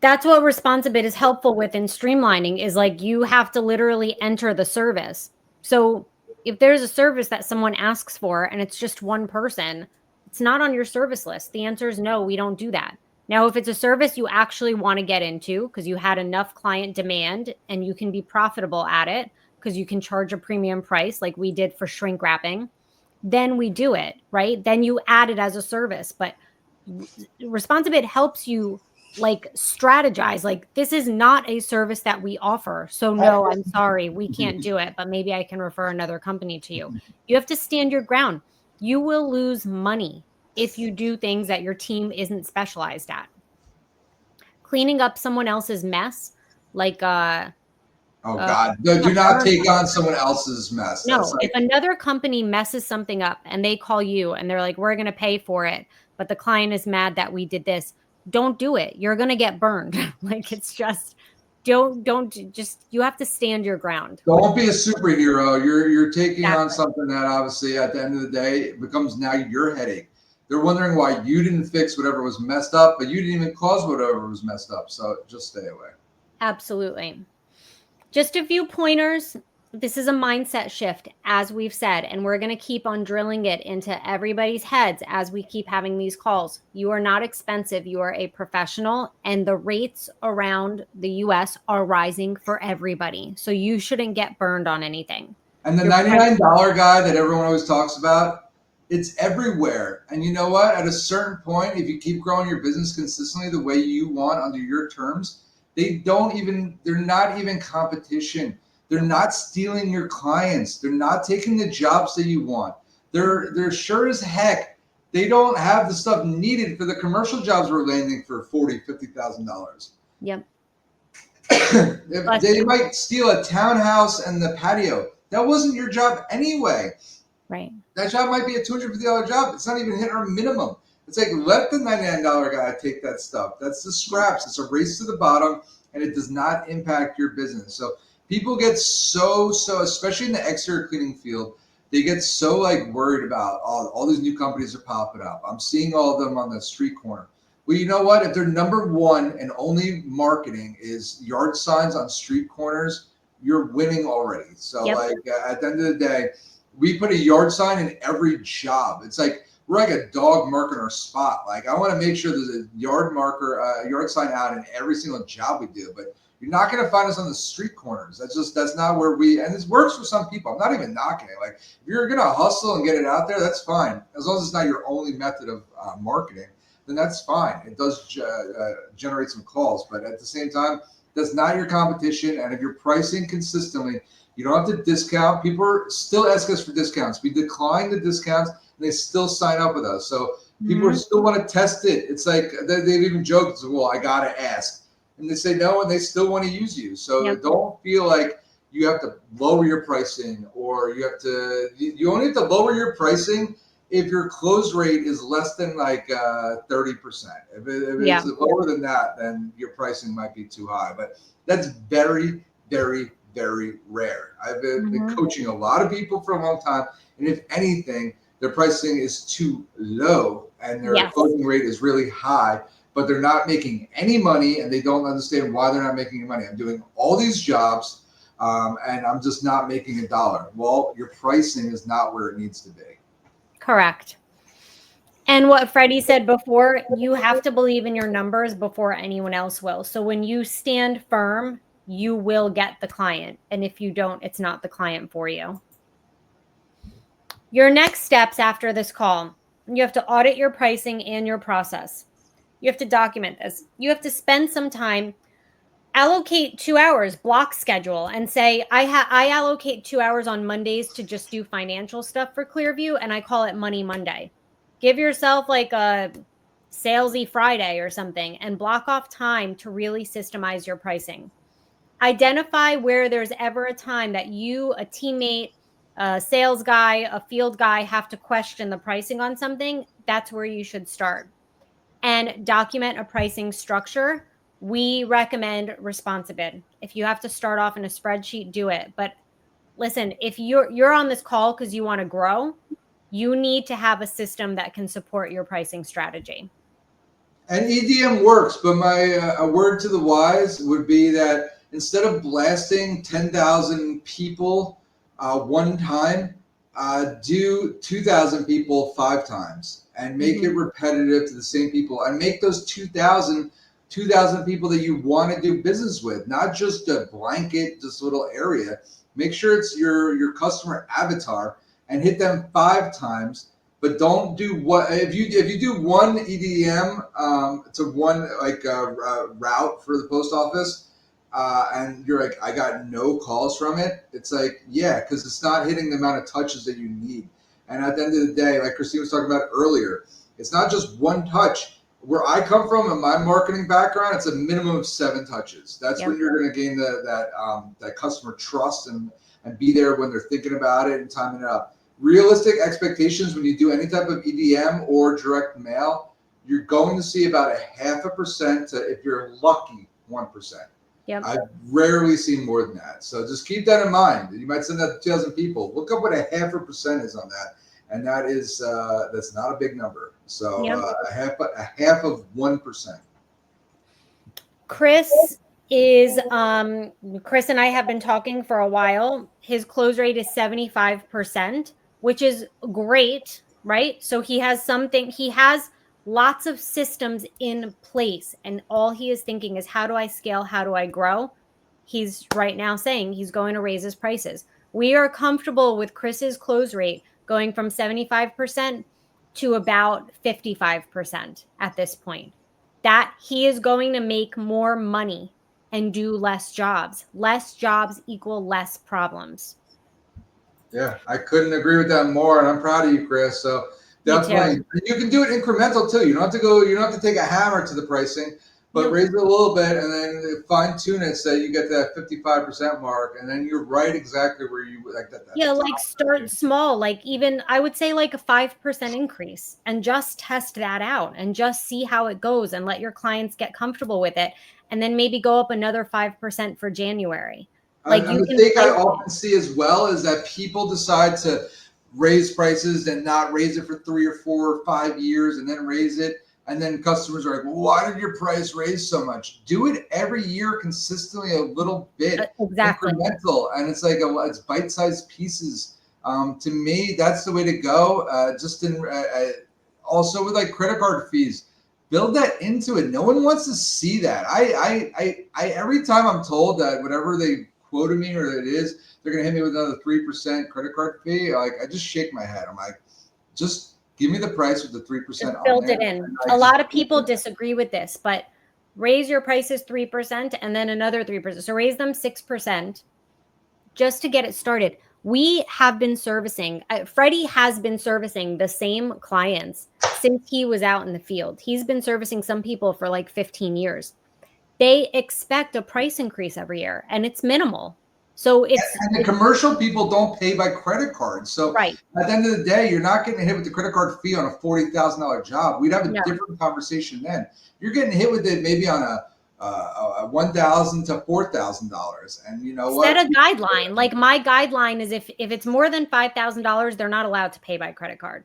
Speaker 2: That's what Responsibit is helpful with in streamlining is like you have to literally enter the service. So if there's a service that someone asks for and it's just one person, it's not on your service list. The answer is no, we don't do that. Now, if it's a service you actually want to get into because you had enough client demand and you can be profitable at it because you can charge a premium price like we did for shrink wrapping, then we do it, right? Then you add it as a service. But Responsibit helps you like strategize, like this is not a service that we offer. So no, I'm sorry, we can't do it, but maybe I can refer another company to you. You have to stand your ground. You will lose money if you do things that your team isn't specialized at. Cleaning up someone else's mess, like
Speaker 1: Oh
Speaker 2: uh
Speaker 1: God, no,
Speaker 2: putting a
Speaker 1: do not
Speaker 2: burn
Speaker 1: take
Speaker 2: on
Speaker 1: on someone else's mess. That's
Speaker 2: no,
Speaker 1: like,
Speaker 2: if another company messes something up and they call you and they're like, we're going to pay for it, but the client is mad that we did this, don't do it. You're going to get burned. Like it's just, just, you have to stand your ground with
Speaker 1: don't be a superhero. You're taking on
Speaker 2: exactly.
Speaker 1: something that obviously at the end of the day it becomes now your headache. They're wondering why you didn't fix whatever was messed up, but you didn't even cause whatever was messed up. So just stay away.
Speaker 2: Absolutely. Just a few pointers. This is a mindset shift, as we've said, and we're going to keep on drilling it into everybody's heads as we keep having these calls. You are not expensive. You are a professional, and the rates around the US are rising for everybody. So you shouldn't get burned on anything.
Speaker 1: And the
Speaker 2: Your price,
Speaker 1: $99 guy that everyone always talks about, it's everywhere. And you know what? At a certain point, if you keep growing your business consistently the way you want under your terms, they're not even competition. They're not stealing your clients. They're not taking the jobs that you want. They're sure as heck they don't have the stuff needed for the commercial jobs we're landing for $40,000, $50,000.
Speaker 2: yep.
Speaker 1: They might steal a townhouse and the patio. That wasn't your job anyway.
Speaker 2: Right.
Speaker 1: That job might be a $250 job. It's not even hitting our minimum. It's like let the $99 guy take that stuff. That's the scraps. It's a race to the bottom, and it does not impact your business. So people get so especially in the exterior cleaning field, they get so like worried about all these new companies are popping up. I'm seeing all of them on the street corner. Well, you know what? If their number one and only marketing is yard signs on street corners, you're winning already. So
Speaker 2: Yep.
Speaker 1: like at the end of the day, we put a yard sign in every job. It's like we're like a dog marking our spot. Like I want to make sure there's a yard marker, a yard sign out in every single job we do. But you're not going to find us on the street corners. That's not where we. And this works for some people. I'm not even knocking it. Like if you're going to hustle and get it out there, that's fine. As long as it's not your only method of marketing, then that's fine. It does generate some calls, but at the same time, that's not your competition. And if you're pricing consistently, you don't have to discount. People are still ask us for discounts. We decline the discounts, and they still sign up with us. So people still want to test it. It's like they've even joked, well, I got to ask. And they say no, and they still want to use you. So
Speaker 2: Yep.
Speaker 1: don't feel like you have to lower your pricing or you only have to lower your pricing if your close rate is less than like 30%. If
Speaker 2: Yeah.
Speaker 1: it's lower than that, then your pricing might be too high. But that's very, very, very rare. I've been coaching a lot of people for a long time, and if anything, their pricing is too low and their
Speaker 2: Yes.
Speaker 1: closing rate is really high, but they're not making any money and they don't understand why they're not making any money. I'm doing all these jobs and I'm just not making a dollar. Well, your pricing is not where it needs to be.
Speaker 2: Correct. And what Freddie said before, you have to believe in your numbers before anyone else will. So when you stand firm, you will get the client. And if you don't, it's not the client for you. Your next steps after this call, you have to audit your pricing and your process. You have to document this. You have to spend some time, allocate 2 hours, block schedule, and say, I allocate 2 hours on Mondays to just do financial stuff for Clearview, and I call it Money Monday. Give yourself like a salesy Friday or something and block off time to really systemize your pricing. Identify where there's ever a time that you, a teammate, a sales guy, a field guy have to question the pricing on something. That's where you should start. And document a pricing structure. We recommend ResponsiBid. If you have to start off in a spreadsheet, do it. But listen, if you're on this call because you want to grow, you need to have a system that can support your pricing strategy.
Speaker 1: And EDM works, but my a word to the wise would be that instead of blasting 10,000 people one time, do 2,000 people 5 times and make it repetitive to the same people and make those 2,000 people that you want to do business with, not just a blanket, just little area. Make sure it's your customer avatar and hit them 5 times but don't do what if you do one EDM to one route for the post office, and you're like, I got no calls from it. It's like, yeah, because it's not hitting the amount of touches that you need. And at the end of the day, like Christine was talking about earlier, it's not just one touch. Where I come from in my marketing background, it's a minimum of 7 touches. That's when you're going to gain that customer trust and be there when they're thinking about it and timing it up. Realistic expectations when you do any type of EDM or direct mail, you're going to see about a 0.5% to, if you're lucky, 1%.
Speaker 2: Yep.
Speaker 1: I've rarely seen more than that. So just keep that in mind. You might send that to 2,000 people. Look up what a 0.5% is on that. And that is that's not a big number. So a half of 1%.
Speaker 2: Chris Chris and I have been talking for a while. His close rate is 75%, which is great, right? So he has lots of systems in place, and all he is thinking is, how do I scale? How do I grow? He's right now saying he's going to raise his prices. We are comfortable with Chris's close rate going from 75% to about 55% at this point. That he is going to make more money and do less jobs. Less jobs equal less problems.
Speaker 1: Yeah, I couldn't agree with that more, and I'm proud of you, Chris. So definitely, you can do it incremental too. You don't have to go. You don't have to take a hammer to the pricing, but raise it a little bit and then fine tune it so you get that 55% mark, and then you're right exactly where you like that.
Speaker 2: Yeah, like start small. Like even I would say like a 5% increase, and just test that out and just see how it goes and let your clients get comfortable with it, and then maybe go up another 5% for January. Like
Speaker 1: And the thing I often see as well is that people decide to raise prices and not raise it for 3 or 4 or 5 years and then raise it. And then customers are like, well, why did your price raise so much? Do it every year consistently, a little bit, incremental. And it's like it's bite-sized pieces. To me, that's the way to go. Also with like credit card fees, build that into it. No one wants to see that. I every time I'm told that whatever they quoted me or it is, they're gonna hit me with another 3% credit card fee. Like I just shake my head. I'm like, just give me the price with the 3% on
Speaker 2: build
Speaker 1: there.
Speaker 2: it in. A lot of people disagree with this, but raise your prices 3% and then another 3%. So raise them 6% just to get it started. We have been servicing, Freddie has been servicing the same clients since he was out in the field. He's been servicing some people for like 15 years. They expect a price increase every year, and it's minimal. So
Speaker 1: and the commercial people don't pay by credit card. So at the end of the day, you're not getting hit with the credit card fee on a $40,000 job. We'd have a different conversation then. You're getting hit with it maybe on a $1,000 to $4,000, and you know what?
Speaker 2: Set a guideline. Like my guideline is if it's more than $5,000, they're not allowed to pay by credit card.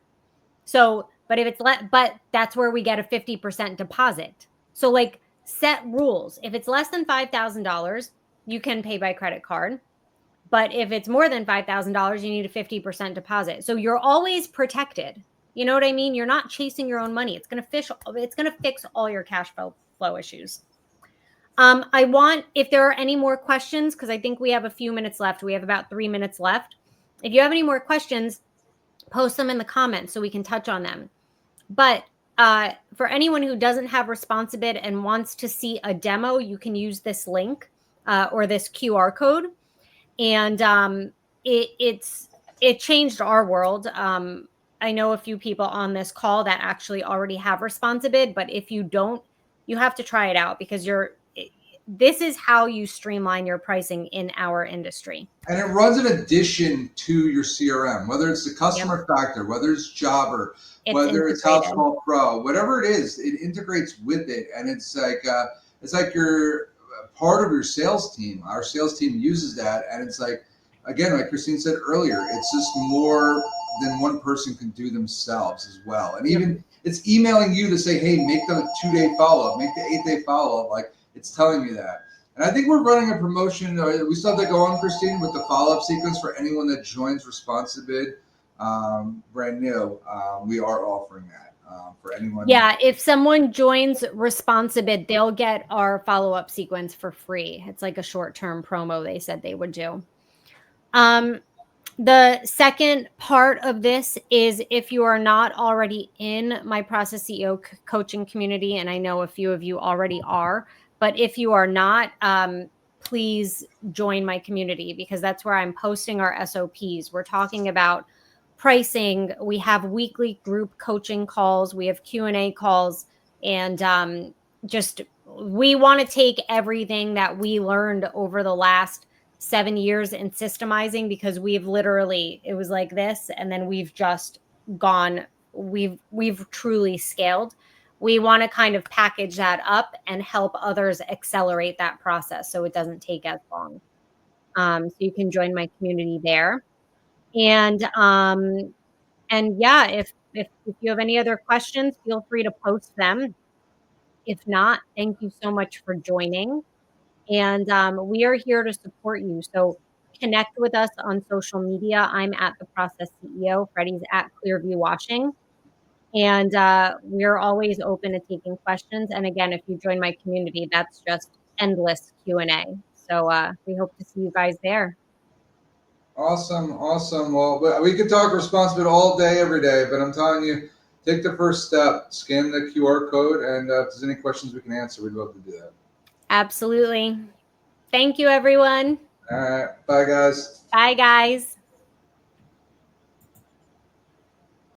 Speaker 2: So, but if it's but that's where we get a 50% deposit. So like set rules. If it's less than $5,000, you can pay by credit card. But if it's more than $5,000, you need a 50% deposit. So you're always protected. You know what I mean? You're not chasing your own money. It's going to fix all your cash flow issues. I want, if there are any more questions, because I think we have a few minutes left. We have about 3 minutes left. If you have any more questions, post them in the comments so we can touch on them. But for anyone who doesn't have Responsibid and wants to see a demo, you can use this link or this QR code. And it changed our world. I know a few people on this call that actually already have Responsibid, but if you don't, you have to try it out because this is how you streamline your pricing in our industry.
Speaker 1: And it runs in addition to your CRM, whether it's the customer factor, whether it's Jobber, whether it's House Call Pro, whatever it is, it integrates with it. And it's like you're part of your sales team. Our sales team uses that. And it's like, again, like Christine said earlier, it's just more than one person can do themselves as well. And even it's emailing you to say, hey, make the 2-day follow-up, make the 8-day follow-up. Like it's telling me that. And I think we're running a promotion. We still have that going, Christine, with the follow-up sequence for anyone that joins Responsibid brand new. We are offering that for anyone.
Speaker 2: Yeah, if someone joins Responsibid, they'll get our follow-up sequence for free. It's like a short-term promo they said they would do. The second part of this is if you are not already in my Process CEO coaching community, and I know a few of you already are, but if you are not, please join my community because that's where I'm posting our SOPs. We're talking about pricing. We have weekly group coaching calls. We have Q&A calls, and just we want to take everything that we learned over the last 7 years in systemizing, because we've literally, it was like this, and then we've just gone, we've truly scaled. We want to kind of package that up and help others accelerate that process so it doesn't take as long. So you can join my community there. And yeah, if you have any other questions, feel free to post them. If not, thank you so much for joining. And we are here to support you. So connect with us on social media. I'm at the Process CEO. Freddie's at Clearview Washing. And we're always open to taking questions. And again, if you join my community, that's just endless Q&A. So we hope to see you guys there.
Speaker 1: Awesome, awesome. Well, we could talk responsibility all day, every day, but I'm telling you, take the first step, scan the QR code, and if there's any questions we can answer, we'd love to do that.
Speaker 2: Absolutely. Thank you, everyone.
Speaker 1: All right. Bye, guys.
Speaker 2: Bye, guys.